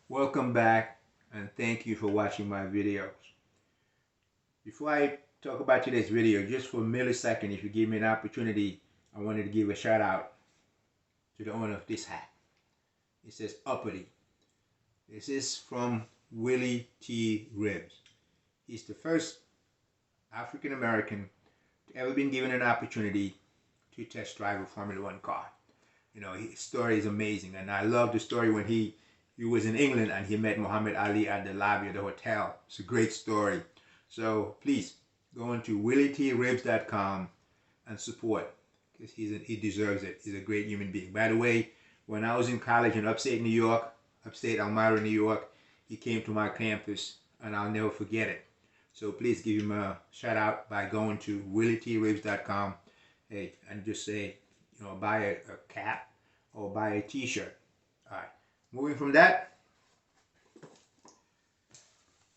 Welcome back and thank you for watching my videos. Before I talk about today's video, just for a millisecond, if you give me an opportunity, I wanted to give a shout out to the owner of this hat. It says Uppity. This is from Willie T. Ribs. He's the first African American to ever been given an opportunity to test drive a Formula One car. You know, his story is amazing, and I love the story when he was in England and he met Muhammad Ali at the lobby of the hotel. It's a great story. So please go into willietribs.com and support, because he deserves it. He's a great human being. By the way, when I was in college in upstate New York, upstate Elmira, New York, he came to my campus and I'll never forget it. So please give him a shout out by going to willietribs.com, hey, and just say, you know, buy a cap or buy a t-shirt. All right. Moving from that,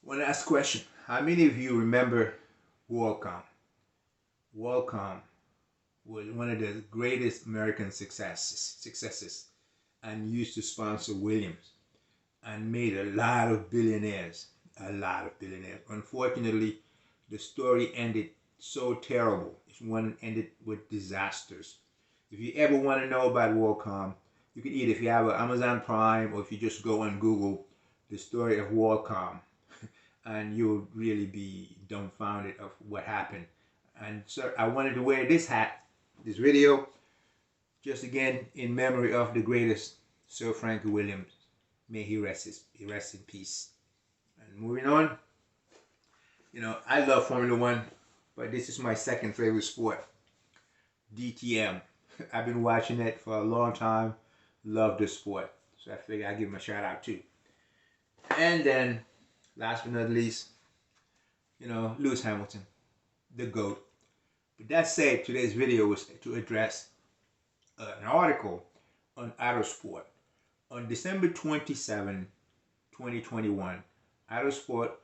one last question. How many of you remember WorldCom? WorldCom was one of the greatest American successes and used to sponsor Williams and made a lot of billionaires. Unfortunately, the story ended so terrible. One ended with disasters. If you ever want to know about WorldCom, you can either, if you have an Amazon Prime, or if you just go and Google the story of WorldCom, and you'll really be dumbfounded of what happened. And so I wanted to wear this hat, this video, just again in memory of the greatest Sir Frankie Williams. May he rest in peace. And moving on, you know, I love Formula One, but this is my second favorite sport, DTM. I've been watching it for a long time. Love the sport, so I figure I'll give him a shout out too. And then, last but not least, you know, Lewis Hamilton, the GOAT. But that said, today's video was to address an article on Autosport. On December 27, 2021, Autosport,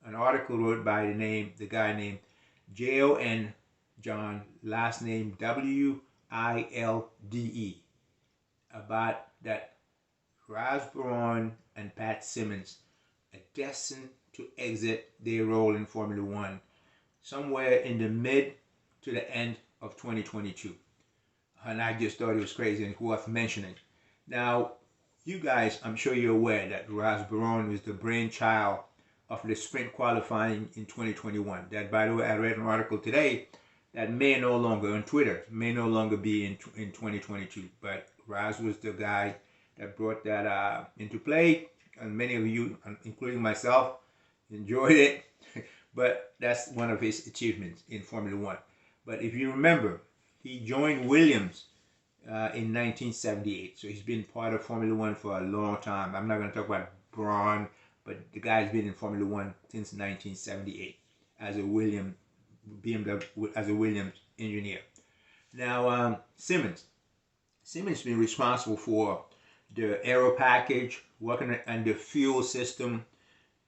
an article wrote by the guy named Jon John, last name Wilde, about that Brawn and Pat Symonds are destined to exit their role in Formula One somewhere in the mid to the end of 2022. And I just thought it was crazy and worth mentioning. Now, you guys, I'm sure you're aware that Brawn was the brainchild of the sprint qualifying in 2021. That, by the way, I read an article today that may no longer, on Twitter, may no longer be in 2022. But Raz was the guy that brought that into play, and many of you, including myself, enjoyed it. But that's one of his achievements in Formula One. But if you remember, he joined Williams in 1978, so he's been part of Formula One for a long time. I'm not going to talk about Brawn, but the guy's been in Formula One since 1978 as a Williams engineer. Now, Symonds been responsible for the aero package, working on the fuel system,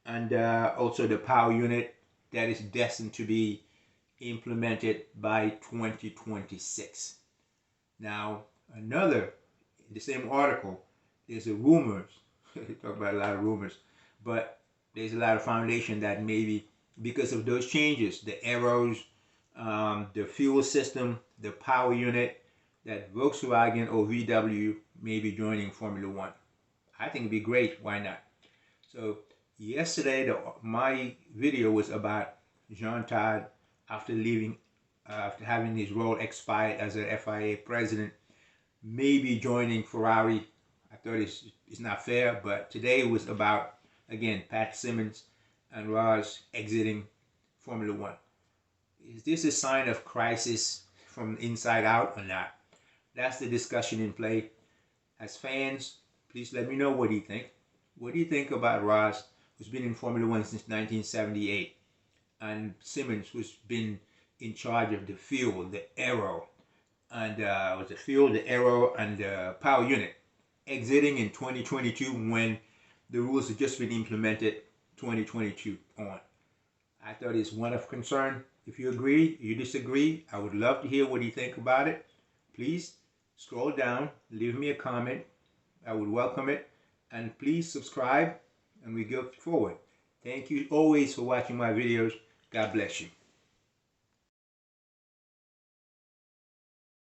and also the power unit that is destined to be implemented by 2026. Now, in the same article, there's a rumors, talk about a lot of rumors, but there's a lot of foundation that maybe because of those changes, the aeros, the fuel system, the power unit, that Volkswagen or VW may be joining Formula One. I think it'd be great. Why not? So yesterday, my video was about Jean Todt after having his role expired as a FIA president, maybe joining Ferrari. I thought it's not fair, but today was about, again, Pat Symonds and Raz exiting Formula One. Is this a sign of crisis from inside out or not? That's the discussion in play. As fans, please let me know what you think. What do you think about Raz, who's been in Formula One since 1978, and Symonds, who's been in charge of the fuel, the aero, and the aero and the power unit, exiting in 2022 when the rules have just been implemented 2022 on. I thought it's one of concern. If you agree, you disagree, I would love to hear what you think about it. Please scroll down, leave me a comment. I would welcome it. And please subscribe and we go forward. Thank you always for watching my videos. God bless you.